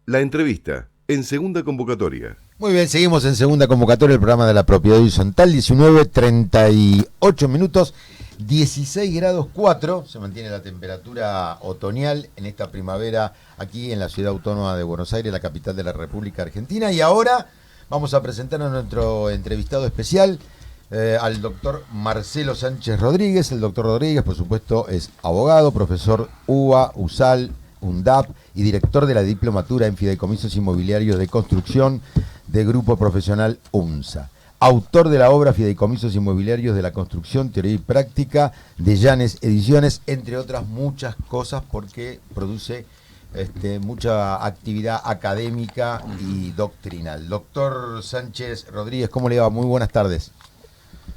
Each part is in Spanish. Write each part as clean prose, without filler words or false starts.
La entrevista, en segunda convocatoria. Muy bien, seguimos en segunda convocatoria, el programa de la propiedad horizontal, 19:38 minutos, 16 grados 4, se mantiene la temperatura otoñal en esta primavera aquí en la ciudad autónoma de Buenos Aires, la capital de la República Argentina. Y ahora vamos a presentar a nuestro entrevistado especial, al doctor Marcelo Sánchez Rodríguez. El doctor Rodríguez, por supuesto, es abogado, profesor UBA, USAL, UNDAP y director de la diplomatura en fideicomisos inmobiliarios de construcción de Grupo Profesional UNSA. Autor de la obra Fideicomisos Inmobiliarios de la Construcción, Teoría y Práctica, de Llanes Ediciones, entre otras muchas cosas, porque produce mucha actividad académica y doctrinal. Doctor Sánchez Rodríguez, ¿cómo le va? Muy buenas tardes.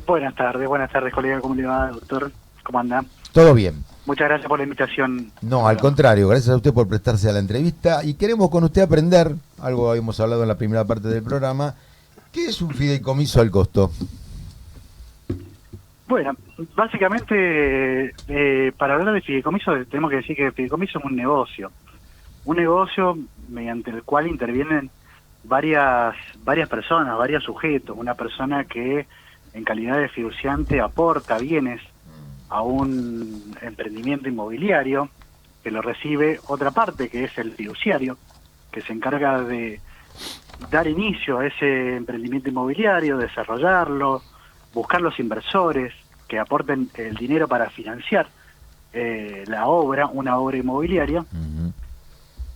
Buenas tardes, colega. ¿Cómo le va, doctor? ¿Cómo anda? Todo bien. Muchas gracias por la invitación. No, al contrario, gracias a usted por prestarse a la entrevista y queremos con usted aprender, algo habíamos hablado en la primera parte del programa, ¿qué es un fideicomiso al costo? Bueno, básicamente, para hablar de fideicomiso tenemos que decir que el fideicomiso es un negocio mediante el cual intervienen varias personas, varios sujetos. Una persona que en calidad de fiduciante aporta bienes a un emprendimiento inmobiliario, que lo recibe otra parte, que es el fiduciario, que se encarga de dar inicio a ese emprendimiento inmobiliario, desarrollarlo, buscar los inversores que aporten el dinero para financiar una obra inmobiliaria,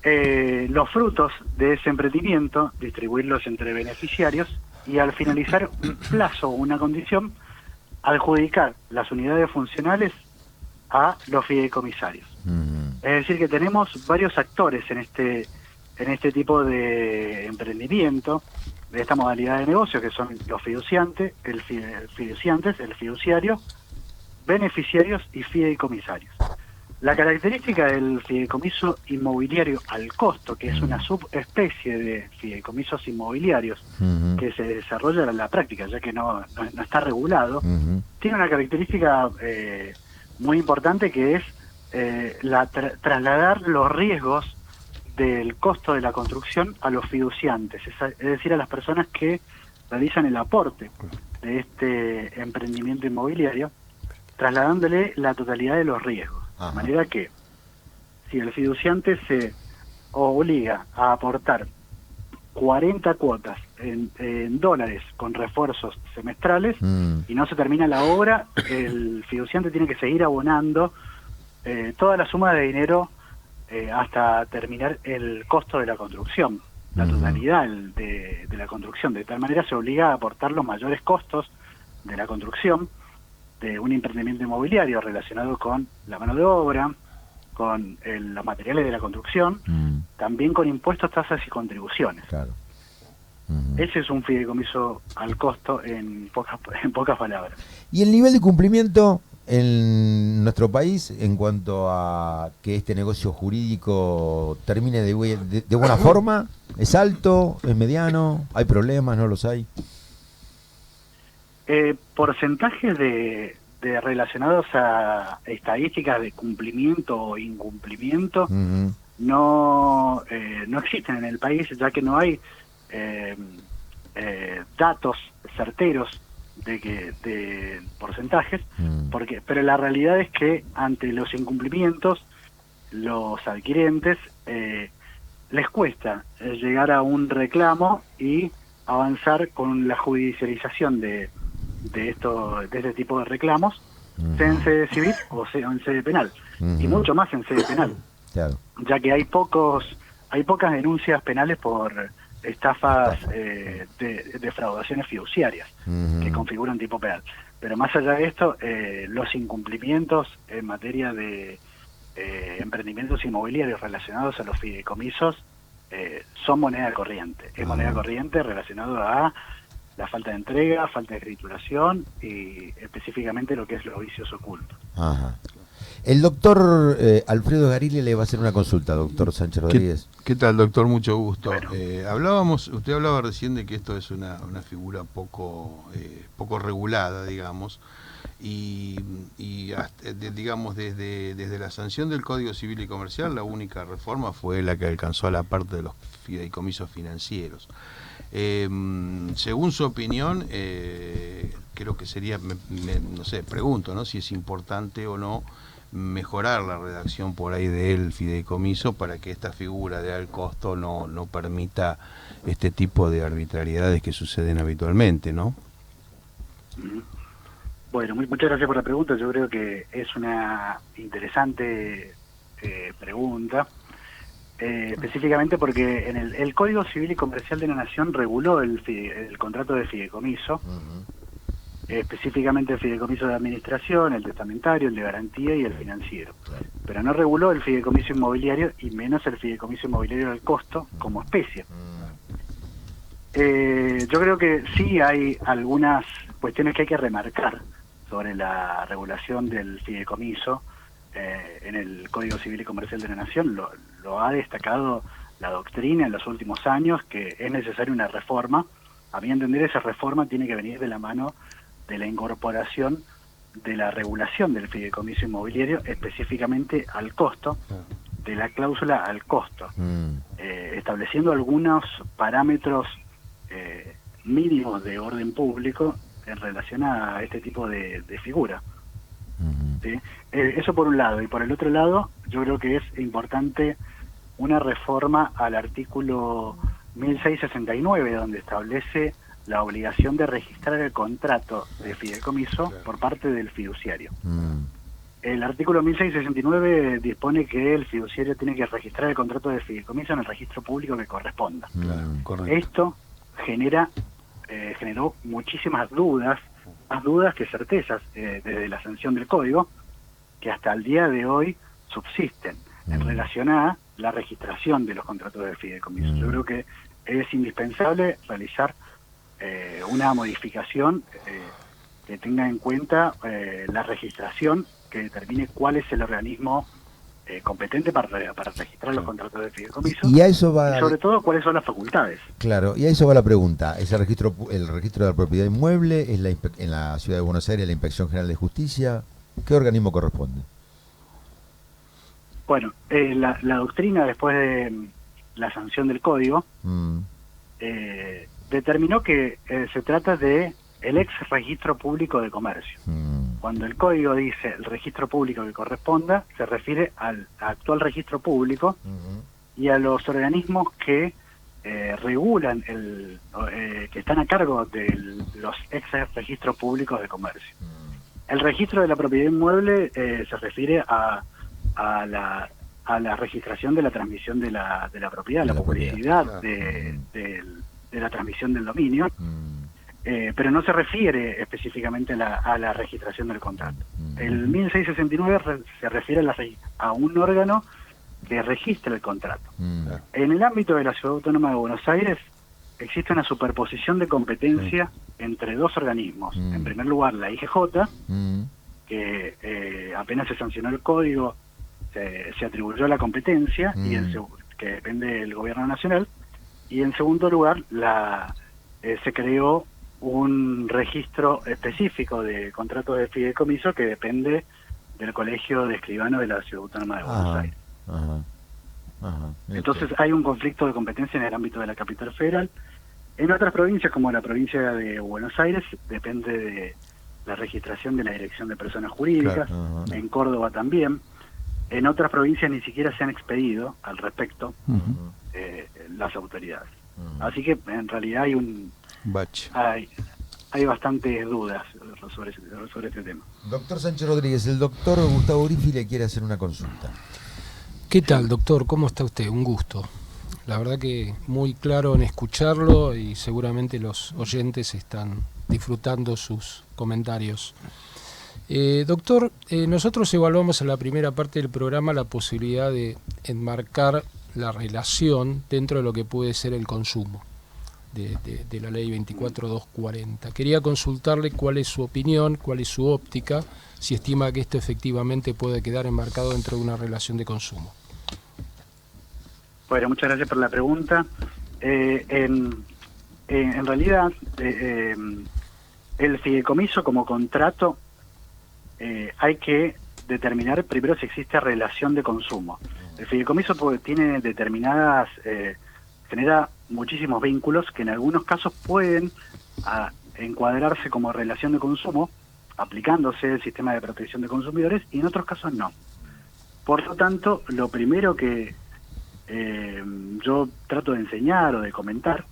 los frutos de ese emprendimiento, distribuirlos entre beneficiarios y al finalizar un plazo o una condición, adjudicar las unidades funcionales a los fideicomisarios. Es decir, que tenemos varios actores en este tipo de emprendimiento, de esta modalidad de negocio, que son los fiduciantes, el fiduciario, beneficiarios y fideicomisarios. La característica del fideicomiso inmobiliario al costo, que es una subespecie de fideicomisos inmobiliarios que se desarrolla en la práctica, ya que no está regulado, tiene una característica muy importante, que es trasladar los riesgos del costo de la construcción a los fiduciantes, es decir, a las personas que realizan el aporte de este emprendimiento inmobiliario, trasladándole la totalidad de los riesgos. De manera que, si el fiduciante se obliga a aportar 40 cuotas en dólares con refuerzos semestrales y no se termina la obra, el fiduciante tiene que seguir abonando toda la suma de dinero hasta terminar el costo de la construcción, la totalidad de la construcción. De tal manera se obliga a aportar los mayores costos de la construcción de un emprendimiento inmobiliario relacionado con la mano de obra, con los materiales de la construcción, también con impuestos, tasas y contribuciones. Claro. Ese es un fideicomiso al costo en pocas palabras. ¿Y el nivel de cumplimiento en nuestro país en cuanto a que este negocio jurídico termine de buena forma? ¿Es alto? ¿Es mediano? ¿Hay problemas? ¿No los hay? Porcentajes de relacionados a estadísticas de cumplimiento o incumplimiento no existen en el país, ya que no hay datos certeros de porcentajes, pero la realidad es que ante los incumplimientos, los adquirentes les cuesta llegar a un reclamo y avanzar con la judicialización de este tipo de reclamos, sea en sede civil o sea en sede penal, y mucho más en sede penal, claro, ya que hay pocas denuncias penales por estafas, defraudaciones fiduciarias que configuran tipo penal. Pero más allá de esto, los incumplimientos en materia de emprendimientos inmobiliarios relacionados a los fideicomisos son moneda corriente. Es moneda corriente relacionado a la falta de entrega, falta de escrituración y específicamente lo que es los vicios ocultos. Ajá. El doctor Alfredo Garile le va a hacer una consulta, doctor Sánchez Rodríguez. ¿Qué tal, doctor? Mucho gusto. Bueno. Usted hablaba recién de que esto es una figura poco regulada, digamos, digamos, desde la sanción del Código Civil y Comercial, la única reforma fue la que alcanzó a la parte de los fideicomisos financieros. Según su opinión, creo que sería, no sé, pregunto, ¿no?, si es importante o no mejorar la redacción por ahí del fideicomiso para que esta figura de al costo no permita este tipo de arbitrariedades que suceden habitualmente, ¿no? Bueno, muchas gracias por la pregunta. Yo creo que es una interesante pregunta, específicamente porque en el Código Civil y Comercial de la Nación reguló el contrato de fideicomiso, específicamente el fideicomiso de administración, el testamentario, el de garantía y el financiero. Claro. Pero no reguló el fideicomiso inmobiliario y menos el fideicomiso inmobiliario al costo como especie. Yo creo que sí hay algunas cuestiones que hay que remarcar sobre la regulación del fideicomiso en el Código Civil y Comercial de la Nación. Lo ha destacado la doctrina en los últimos años, que es necesaria una reforma. A mi entender, esa reforma tiene que venir de la mano de la incorporación de la regulación del fideicomiso inmobiliario, específicamente al costo, de la cláusula al costo, estableciendo algunos parámetros mínimos de orden público en relación a este tipo de figura. ¿Sí? Eso por un lado. Y por el otro lado, yo creo que es importante una reforma al artículo 1669, donde establece la obligación de registrar el contrato de fideicomiso por parte del fiduciario. El artículo 1669 dispone que el fiduciario tiene que registrar el contrato de fideicomiso en el registro público que corresponda. Esto generó muchísimas dudas, más dudas que certezas desde la sanción del código, que hasta el día de hoy subsisten en relación a la registración de los contratos de fideicomiso. Yo creo que es indispensable realizar una modificación que tenga en cuenta la registración, que determine cuál es el organismo competente para registrar los contratos de fideicomiso, y a eso va, y sobre todo cuáles son las facultades. Claro, y a eso va la pregunta. ¿Es el registro de la propiedad inmueble? ¿Es en la Ciudad de Buenos Aires la Inspección General de Justicia? ¿Qué organismo corresponde? Bueno, la doctrina, después de la sanción del código, determinó que se trata de el ex registro público de comercio. Cuando el código dice el registro público que corresponda, se refiere al actual registro público y a los organismos que regulan que están a cargo de los ex registros públicos de comercio. El registro de la propiedad inmueble se refiere a la registración de la transmisión de la propiedad, la publicidad de la transmisión del dominio, pero no se refiere específicamente a la registración del contrato. El 1669 se refiere a un órgano que registra el contrato. En el ámbito de la Ciudad Autónoma de Buenos Aires existe una superposición de competencia entre dos organismos. En primer lugar, la IGJ, que apenas se sancionó el código, se atribuyó la competencia, que depende del gobierno nacional, y en segundo lugar se creó un registro específico de contratos de fideicomiso que depende del Colegio de Escribanos de la Ciudad Autónoma de Buenos Aires. Entonces hay un conflicto de competencia en el ámbito de la capital federal. En otras provincias, como la provincia de Buenos Aires, depende de la registración de la Dirección de Personas Jurídicas. En Córdoba también. En otras provincias ni siquiera se han expedido al respecto las autoridades. Así que en realidad hay bastantes dudas sobre este tema. Doctor Sánchez Rodríguez, el doctor Gustavo Griffi le quiere hacer una consulta. ¿Qué tal, doctor? ¿Cómo está usted? Un gusto. La verdad que muy claro en escucharlo y seguramente los oyentes están disfrutando sus comentarios. Doctor, nosotros evaluamos en la primera parte del programa la posibilidad de enmarcar la relación dentro de lo que puede ser el consumo de la ley 24240. Quería consultarle cuál es su opinión, cuál es su óptica, si estima que esto efectivamente puede quedar enmarcado dentro de una relación de consumo. Bueno, muchas gracias por la pregunta. En realidad, el fideicomiso como contrato hay que determinar primero si existe relación de consumo. El fideicomiso tiene determinadas, genera muchísimos vínculos que en algunos casos pueden encuadrarse como relación de consumo, aplicándose el sistema de protección de consumidores, y en otros casos no. Por lo tanto, lo primero que yo trato de enseñar o de comentar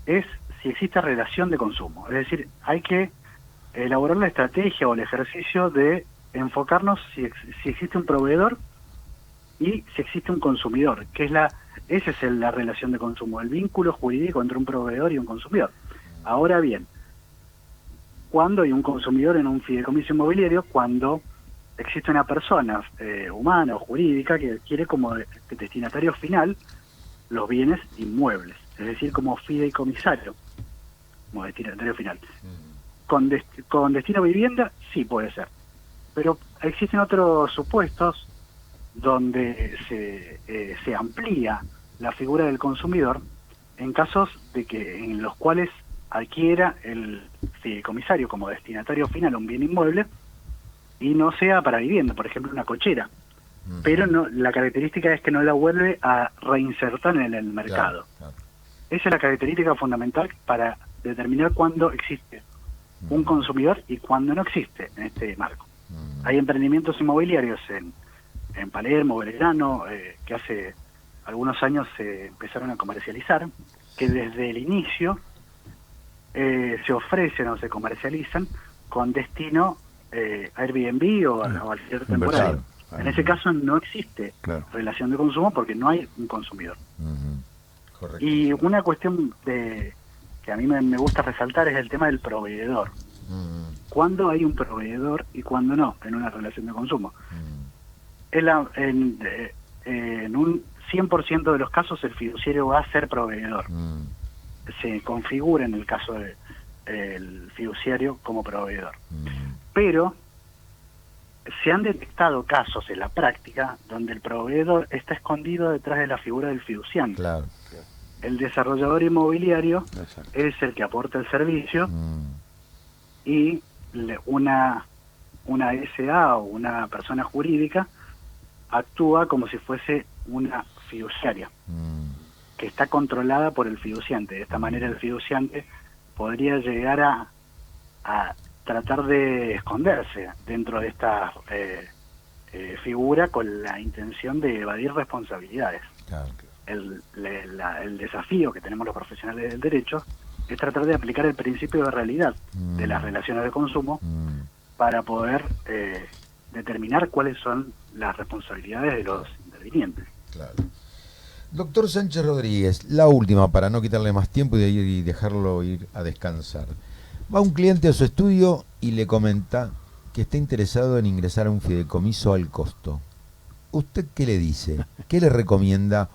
es si existe relación de consumo. Es decir, hay que elaborar la estrategia o el ejercicio de enfocarnos si existe un proveedor y si existe un consumidor, que es esa es la relación de consumo, el vínculo jurídico entre un proveedor y un consumidor. Ahora bien, cuando hay un consumidor en un fideicomiso inmobiliario, cuando existe una persona humana o jurídica que adquiere como destinatario final los bienes inmuebles, es decir, como fideicomisario, como destinatario final. Con destino a vivienda, sí puede ser. Pero existen otros supuestos donde se amplía la figura del consumidor en casos en los cuales adquiera el fideicomisario como destinatario final un bien inmueble y no sea para vivienda, por ejemplo una cochera. Pero no, la característica es que no la vuelve a reinsertar en el mercado. Claro. Esa es la característica fundamental para determinar cuándo existe un consumidor y cuándo no existe en este marco. Hay emprendimientos inmobiliarios en Palermo, Belgrano, que hace algunos años se empezaron a comercializar, que desde el inicio se ofrecen o se comercializan con destino a Airbnb o alquiler temporal. En ese caso no existe relación de consumo porque no hay un consumidor. Correcto. Y una cuestión que a mí me gusta resaltar es el tema del proveedor. ¿Cuándo hay un proveedor y cuándo no en una relación de consumo? En un 100% de los casos el fiduciario va a ser proveedor. Se configura en el caso del fiduciario como proveedor. Pero se han detectado casos en la práctica donde el proveedor está escondido detrás de la figura del fiduciante. Claro. El desarrollador inmobiliario es el que aporta el servicio y una SA o una persona jurídica actúa como si fuese una fiduciaria que está controlada por el fiduciante. De esta manera el fiduciante podría llegar a tratar de esconderse dentro de esta figura con la intención de evadir responsabilidades. Claro. El desafío que tenemos los profesionales del derecho es tratar de aplicar el principio de realidad de las relaciones de consumo para poder determinar cuáles son las responsabilidades de los intervinientes. Claro. Doctor Sánchez Rodríguez, la última para no quitarle más tiempo y dejarlo ir a descansar. Va un cliente a su estudio y le comenta que está interesado en ingresar a un fideicomiso al costo. ¿Usted qué le dice? ¿Qué le recomienda?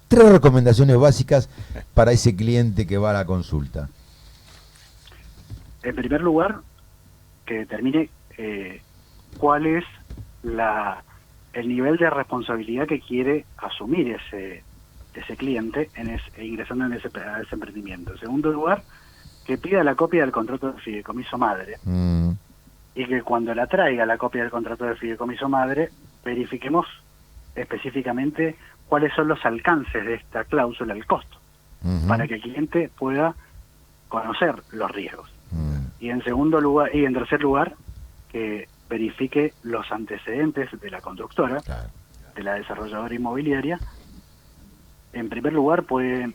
3 recomendaciones básicas para ese cliente que va a la consulta. En primer lugar, que determine cuál es el nivel de responsabilidad que quiere asumir ese cliente ingresando a ese emprendimiento. En segundo lugar, que pida la copia del contrato de fideicomiso madre y que cuando la traiga la copia del contrato de fideicomiso madre verifiquemos específicamente cuáles son los alcances de esta cláusula, el costo, para que el cliente pueda conocer los riesgos. Y en tercer lugar, que verifique los antecedentes de la constructora, de la desarrolladora inmobiliaria. En primer lugar, pueden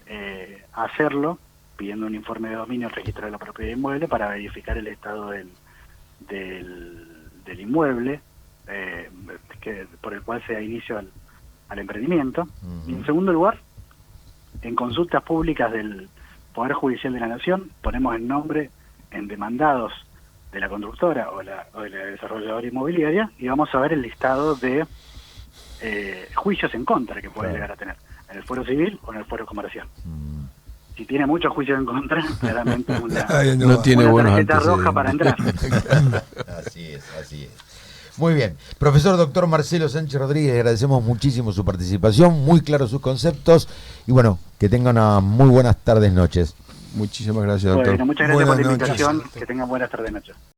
hacerlo pidiendo un informe de dominio registro de la propiedad inmueble para verificar el estado del inmueble por el cual se da inicio al emprendimiento. Y en segundo lugar, en consultas públicas del Poder Judicial de la Nación, ponemos el nombre en demandados de la constructora o de la desarrolladora inmobiliaria y vamos a ver el listado de juicios en contra que puede llegar a tener en el fuero civil o en el fuero comercial. Si tiene muchos juicios en contra, claramente no tiene una tarjeta roja para entrar. Así es. Muy bien. Profesor doctor Marcelo Sánchez Rodríguez, le agradecemos muchísimo su participación, muy claros sus conceptos y bueno, que tengan unas muy buenas tardes, noches. Muchísimas gracias, doctor. Bueno, muchas gracias por la invitación, que tengan buenas tardes, noches.